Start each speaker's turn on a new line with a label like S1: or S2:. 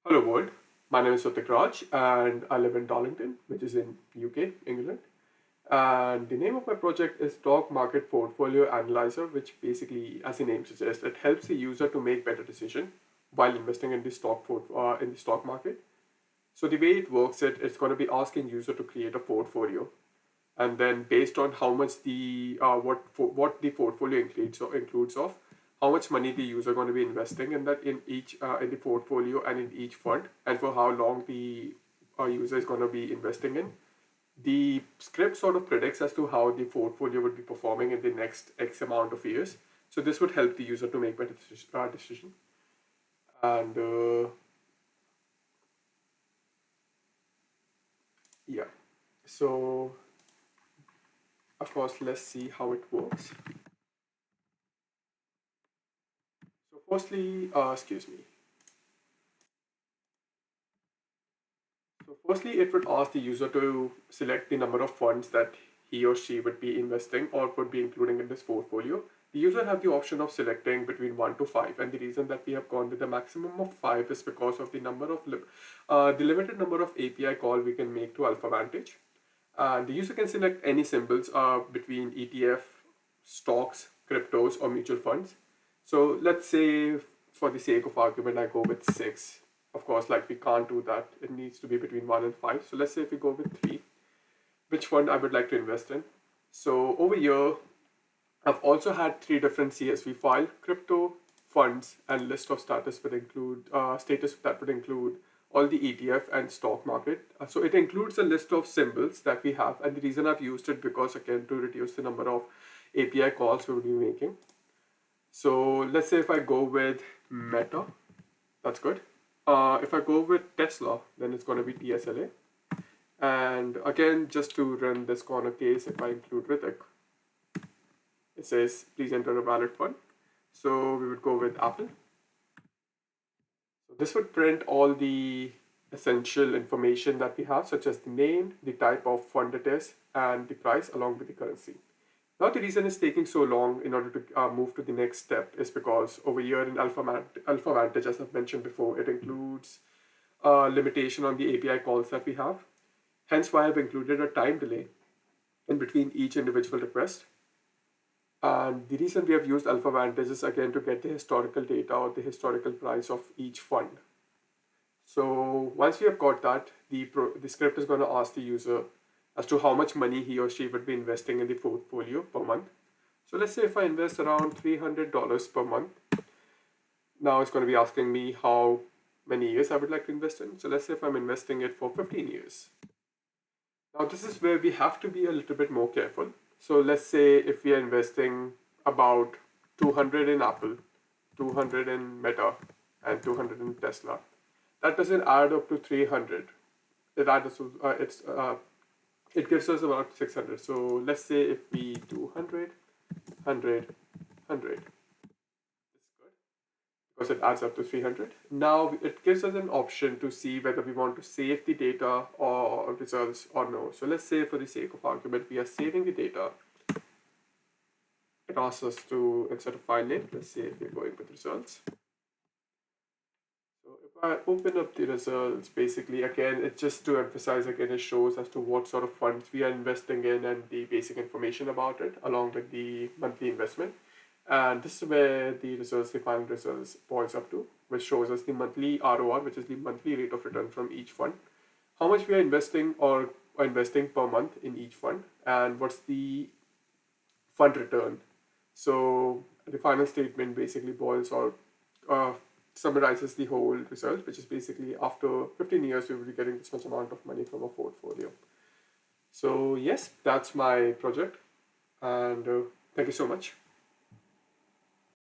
S1: Hello world, my name is Sutik Raj and I live in Darlington, which is in UK, England. And the name of my project is Stock Market Portfolio Analyzer, which basically, as the name suggests, it helps the user to make better decision while investing in the in the stock market. So the way it works, it's going to be asking user to create a portfolio, and then based on how much what the portfolio includes of how much money the user going to be investing in that in each in the portfolio and in each fund, and for how long the user is going to be investing in. The script sort of predicts as to how the portfolio would be performing in the next X amount of years. So this would help the user to make better decision. And yeah, so of course, let's see how it works. So firstly, excuse me. So firstly, it would ask the user to select the number of funds that he or she would be investing or would be including in this portfolio. The user have the option of selecting between 1 to 5, and the reason that we have gone with a maximum of 5 is because of the the limited number of API call we can make to AlphaVantage. The user can select any symbols between ETF, stocks, cryptos, or mutual funds. So let's say, for the sake of argument, I go with 6. Of course, like we can't do that. It needs to be between 1 and 5. So let's say if we go with 3, which fund I would like to invest in. So over here, I've also had 3 different CSV file, crypto, funds, and list of status that would include all the ETF and stock market. So it includes a list of symbols that we have, and the reason I've used it because again to reduce the number of API calls we would be making. So let's say if I go with Meta, that's good. If I go with Tesla, then it's going to be TSLA. And again, just to run this corner case, if I include Ritik, it says please enter a valid fund. So we would go with Apple. So this would print all the essential information that we have, such as the name, the type of fund it is, and the price along with the currency. Now the reason it's taking so long in order to move to the next step is because over here in AlphaVantage, as I've mentioned before, it includes a limitation on the API calls that we have. Hence why I've included a time delay in between each individual request. And the reason we have used AlphaVantage is again to get the historical data or the historical price of each fund. So once we have got that, the script is going to ask the user as to how much money he or she would be investing in the portfolio per month. So let's say if I invest around $300 per month, now it's going to be asking me how many years I would like to invest in. So let's say if I'm investing it for 15 years. Now this is where we have to be a little bit more careful. So let's say if we are investing about 200 in Apple, 200 in Meta, and 200 in Tesla, that doesn't add up to 300. It adds to, it gives us about 600. So let's say if we do 100, 100, 100. Because it adds up to 300. Now it gives us an option to see whether we want to save the data or results or no. So let's say for the sake of argument, we are saving the data. It asks us to insert a file name. Let's say we're going with results. So if I open up the results, basically again, it's just to emphasize again, it shows as to what sort of funds we are investing in and the basic information about it along with the monthly investment. And this is where the final results boils up to, which shows us the monthly ROR, which is the monthly rate of return from each fund, how much we are investing or investing per month in each fund, and what's the fund return. So the final statement basically boils or summarizes the whole result, which is basically after 15 years, we will be getting this much amount of money from a portfolio. So yes, that's my project, and thank you so much.